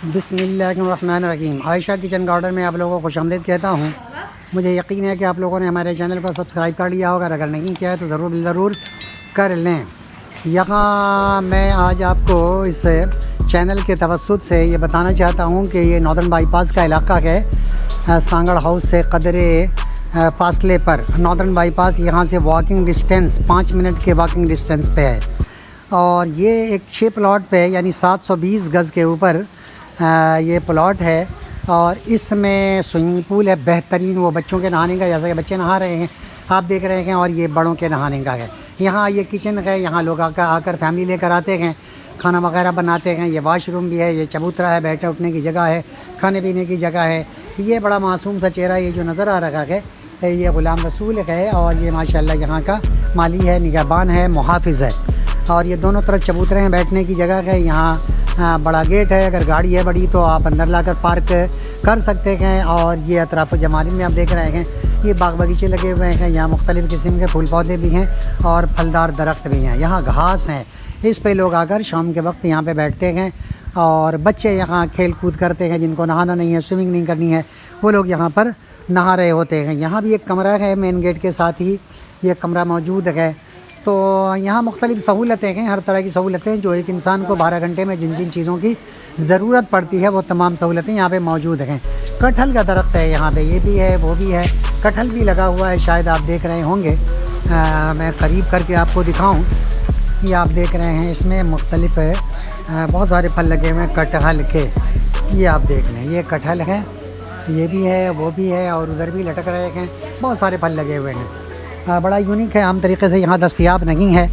बिस्मिल्लाहिर्रहमानिर्रहीम। Ayesha kitchen garden में आप लोगों को खुशामदीद कहता हूँ। मुझे यकीन है कि आप लोगों ने हमारे चैनल को सब्सक्राइब कर लिया होगा, अगर नहीं किया है तो ज़रूर कर लें। यहाँ मैं आज आपको इस चैनल के तवस्सुत से ये बताना चाहता हूँ कि ये नॉर्दर्न बाईपास का इलाका है। सांगड़ हाउस से कदरे फासले पर नॉर्दर्न बाईपास, यहाँ से वॉकिंग डिस्टेंस 5 मिनट के वॉकिंग डिस्टेंस पे है। और ये एक 6 प्लॉट पे यानी 720 गज़ के ऊपर ये प्लॉट है। और इसमें स्विमिंग पूल है बेहतरीन, वो बच्चों के नहाने का, जैसा कि बच्चे नहा रहे हैं आप देख रहे हैं, और ये बड़ों के नहाने का है। यहाँ ये किचन है, यहाँ लोग आकर फैमिली लेकर आते हैं, खाना वगैरह बनाते हैं। ये वाशरूम भी है, ये चबूतरा है, बैठने उठने की जगह है, खाने पीने की जगह है। ये बड़ा मासूम सा चेहरा ये जो नज़र आ रहा है ये ग़ुलाम रसूल है, और ये माशाल्लाह यहाँ का माली है, निगहबान है, मुहाफ़िज़ है। और ये दोनों तरफ चबूतरे हैं, बैठने की जगह है। यहाँ बड़ा गेट है, अगर गाड़ी है बड़ी तो आप अंदर लाकर पार्क कर सकते हैं। और ये अतराफ़ जमानी में आप देख रहे हैं ये बाग बगीचे लगे हुए हैं। यहाँ मुख्तलिफ़ किस्म के फूल पौधे भी हैं और फलदार दरख्त भी हैं। यहाँ घास हैं, इस पे लोग आकर शाम के वक्त यहाँ पे बैठते हैं। और बच्चे यहाँ खेल कूद करते हैं, जिनको नहाना नहीं है, स्विमिंग नहीं करनी है, वो लोग यहाँ पर नहा रहे होते हैं। यहाँ भी एक कमरा है, मेन गेट के साथ ही ये कमरा मौजूद है। तो यहाँ मुख्तलिफ़ सहूलतें हैं, हर तरह की सहूलतें जो एक इंसान को 12 घंटे में जिन जिन चीज़ों की ज़रूरत पड़ती है वो तमाम सहूलतें यहाँ पे मौजूद हैं। कटहल का दरख्त है यहाँ पे, ये भी है, वो भी है, कटहल भी लगा हुआ है, शायद आप देख रहे होंगे। मैं करीब करके आपको दिखाऊँ। ये आप देख रहे हैं, इसमें मुख्तलिफ़ बहुत सारे फल लगे हुए हैं कटहल के। ये आप देख लें, ये कटहल है, ये भी है, वो भी है, और उधर भी लटक रहे हैं, बहुत सारे फल लगे हुए हैं। बड़ा यूनिक है, आम तरीके से यहाँ दस्तयाब नहीं है।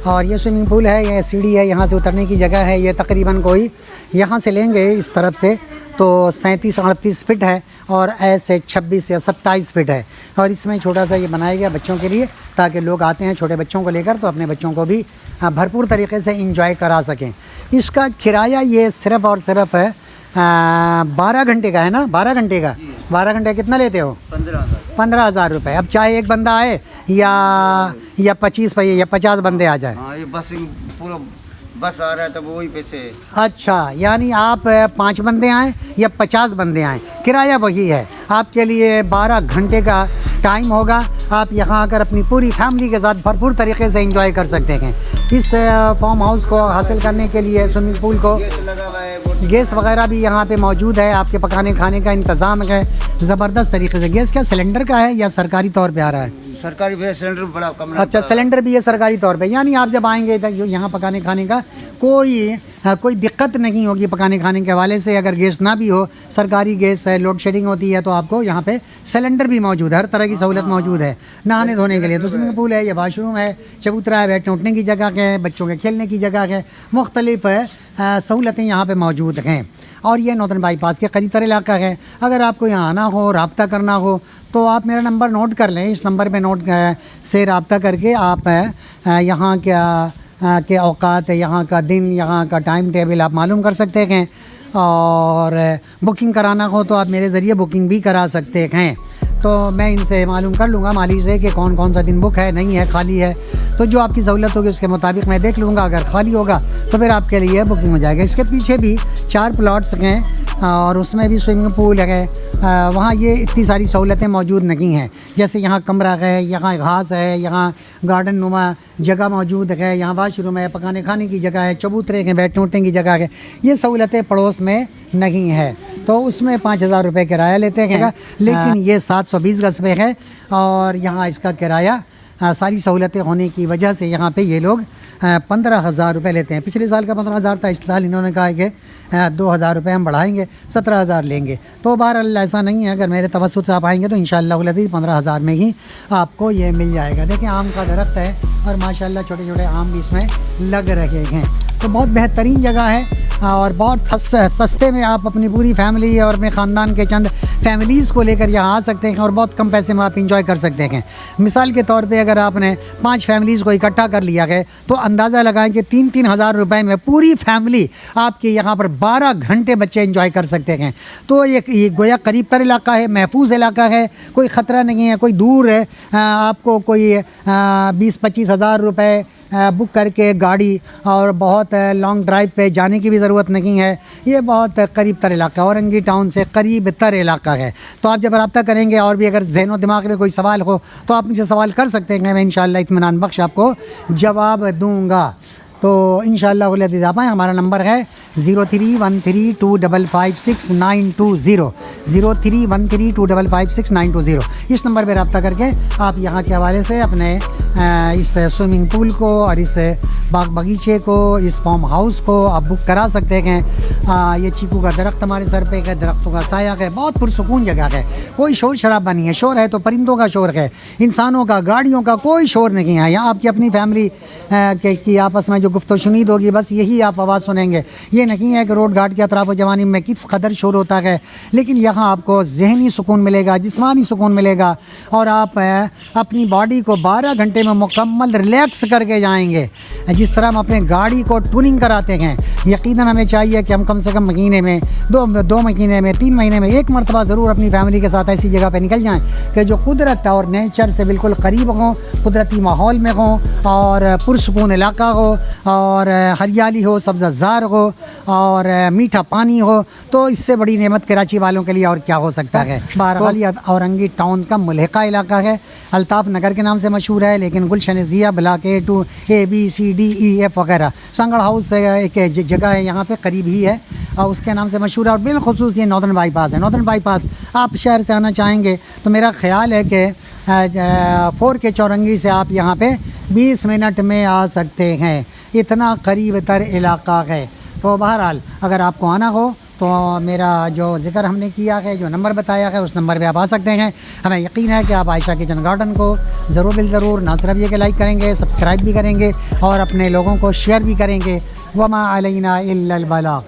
और ये स्विमिंग पूल है, ये सीढ़ी है, यहाँ से उतरने की जगह है। ये तकरीबन कोई यहाँ से लेंगे इस तरफ से तो 37-38 फिट है, और ऐसे 26 या 27 फिट है। और इसमें छोटा सा ये बनाया गया बच्चों के लिए, ताकि लोग आते हैं छोटे बच्चों को लेकर तो अपने बच्चों को भी भरपूर तरीके से इंजॉय करा सकें। इसका किराया ये सिर्फ़ और सिर्फ 12 घंटे का है ना, 12 घंटे का। 12 घंटे कितना लेते हो? 15,000 रुपये। अब चाहे एक बंदा आए या 25 या 50 बंदे आ जाए। हाँ, ये बस पूरा बस आ रहा है तब वही पैसे। अच्छा, यानी आप 5 बंदे आएँ या 50 बंदे आएँ, किराया वही है। आपके लिए 12 घंटे का टाइम होगा। आप यहाँ आकर अपनी पूरी फैमिली के साथ भरपूर तरीके से एंजॉय कर सकते हैं। इस फार्म हाउस को हासिल करने के लिए स्विमिंग पूल को गैस वगैरह भी यहाँ पे मौजूद है, आपके पकाने खाने का इंतज़ाम है ज़बरदस्त तरीके से। गैस क्या सिलेंडर का है या सरकारी तौर पे आ रहा है? सरकारी भी है, सिलेंडर बड़ा कम। अच्छा, सिलेंडर भी है सरकारी तौर पे, यानी आप जब आएंगे तो यहाँ पकाने खाने का कोई दिक्कत नहीं होगी पकाने खाने के हवाले से। अगर गैस ना भी हो, सरकारी गैस है, लोड शेडिंग होती है, तो आपको यहाँ पे सिलेंडर भी मौजूद है, हर तरह की सहूलत मौजूद है। नहाने धोने के लिए तो स्विमिंग पूल है, ये वाशरूम है, चबूतरा है, बैठने उठने की जगह है, बच्चों के खेलने की जगह है, मुख्तलिफ़ सहूलतें यहाँ पर मौजूद हैं। और ये नॉर्दर्न बाईपास के करीब तरह इलाका है। अगर आपको यहाँ आना हो, रब्ता करना हो, तो आप मेरा नंबर नोट कर लें। इस नंबर पे नोट से रब्ता करके आप यहाँ के औकात, यहाँ का दिन, यहाँ का टाइम टेबल आप मालूम कर सकते हैं। और बुकिंग कराना हो तो आप मेरे ज़रिए बुकिंग भी करा सकते हैं। तो मैं इनसे मालूम कर लूँगा माली से कि कौन कौन सा दिन बुक है, नहीं है, खाली है। तो जो आपकी सहूलत होगी उसके मुताबिक मैं देख लूँगा। अगर खाली होगा तो फिर आपके लिए बुकिंग हो जाएगा। इसके पीछे भी 4 प्लॉट्स हैं और उसमें भी स्विमिंग पूल है। वहाँ ये इतनी सारी सहूलतें मौजूद नहीं हैं, जैसे यहाँ कमरा है, यहाँ घास है, यहाँ गार्डन नुमा जगह मौजूद है, यहाँ वाशरूम है, पकाने खाने की जगह है, चबूतरे हैं, बैठने उठने की जगह है। ये सहूलतें पड़ोस में नहीं है, तो उसमें 5,000 रुपये किराया लेते हैं। लेकिन ये 720 गज़ पे है, और यहाँ इसका किराया सारी सहूलतें होने की वजह से यहाँ पे ये लोग 15,000 रुपये लेते हैं। पिछले साल का 15,000 था, इस साल इन्होंने कहा है कि 2,000 रुपये हम बढ़ाएंगे, 17,000 लेंगे। तो बहरहाल ऐसा नहीं है, अगर मेरे तवस्सुत से आप आएंगे तो इंशाअल्लाह 15,000 में ही आपको ये मिल जाएगा। देखिए, आम का दरख्त है और माशाल्लाह छोटे छोटे आम भी इसमें लग रहे हैं। तो बहुत बेहतरीन जगह है और बहुत सस्ते में आप अपनी पूरी फैमिली और अपने ख़ानदान के चंद फैमिलीज़ को लेकर यहाँ आ सकते हैं और बहुत कम पैसे में आप इंजॉय कर सकते हैं। मिसाल के तौर पे अगर आपने 5 फैमिलीज़ को इकट्ठा कर लिया है तो अंदाज़ा लगाएं कि 3-3 हज़ार रुपये में पूरी फैमिली आपके यहाँ पर 12 घंटे बच्चे इंजॉय कर सकते हैं। तो ये गोया करीब तर इलाका है, महफूज इलाका है, कोई ख़तरा नहीं है, कोई दूर है आपको कोई 20-25 हज़ार रुपये बुक करके गाड़ी और बहुत लॉन्ग ड्राइव पे जाने की भी ज़रूरत नहीं है। ये बहुत करीब तर इलाका, औरंगी टाउन से करीब तर इलाका है। तो आप जब रब्ता करेंगे और भी अगर ज़हन दिमाग में कोई सवाल हो तो आप मुझे सवाल कर सकते हैं, मैं इंशाअल्लाह इत्मीनान बख्श आपको जवाब दूँगा। तो इंशाअल्लाह वलीद आप आएँ। हमारा नंबर है 0313255690, 0313255690। इस नंबर पर रब्ता करके आप यहाँ के हवाले से अपने इस स्विमिंग पूल को और इस बाग बगीचे को, इस फार्म हाउस को आप बुक करा सकते हैं। ये चीकू का दरख्त हमारे सर पे है, दरख्तों का साया है, बहुत पुरसुकून जगह है। कोई शोर शराबा नहीं है। शोर है तो परिंदों का शोर है, इंसानों का, गाड़ियों का कोई शोर नहीं है। यहाँ आपकी अपनी फैमिली की आपस में जो गुफ्तगू शुनीद होगी, बस यही आप आवाज़ सुनेंगे। ये नहीं है कि रोड घाट के अतराफ़ जवानी में किस कदर शोर होता है, लेकिन यहाँ आपको ज़हनी सुकून मिलेगा, जिस्मानी सुकून मिलेगा और आप अपनी बॉडी को 12 घंटे में मुकम्मल रिलैक्स करके जाएंगे। जिस तरह हम अपने गाड़ी को ट्यूनिंग कराते हैं, यकीनन हमें चाहिए कि हम कम से कम महीने में, दो महीने में, 3 महीने में एक मरतबा ज़रूर अपनी फैमिली के साथ ऐसी जगह पे निकल जाएं कि जो कुदरत और नेचर से बिल्कुल करीब हों, कुदरती माहौल में हों और पुरसुकून इलाका हो और हरियाली हो, सब्ज़ार हो और मीठा पानी हो। तो इससे बड़ी नेमत कराची वालों के लिए और क्या हो सकता है। बहरहाल ये औरंगी टाउन का मुल्हिका इलाका है, अल्ताफ़ नगर के नाम से मशहूर है, लेकिन गुलशन ज़िया ब्लॉक A2 ABCDEF वगैरह संगड़ हाउस एक जगह है यहाँ पे करीब ही है और उसके नाम से मशहूर है। और बिलखुसूस ये नॉर्दर्न बाईपास है। नॉर्दर्न बाईपास आप शहर से आना चाहेंगे तो मेरा ख़्याल है कि 4K चौरंगी से आप यहाँ पे 20 मिनट में आ सकते हैं। इतना करीब तर इलाका है। तो बहरहाल अगर आपको आना हो तो मेरा जो ज़िक्र हमने किया है, जो नंबर बताया है, उस नंबर पे आप आ सकते हैं। हमें यकीन है कि आप आयशा किचन गार्डन को ज़रूर ज़रूर ना सिर्फ ये कि लाइक करेंगे, सब्सक्राइब भी करेंगे और अपने लोगों को शेयर भी करेंगे। वमा अलैना इल्लल बलाग।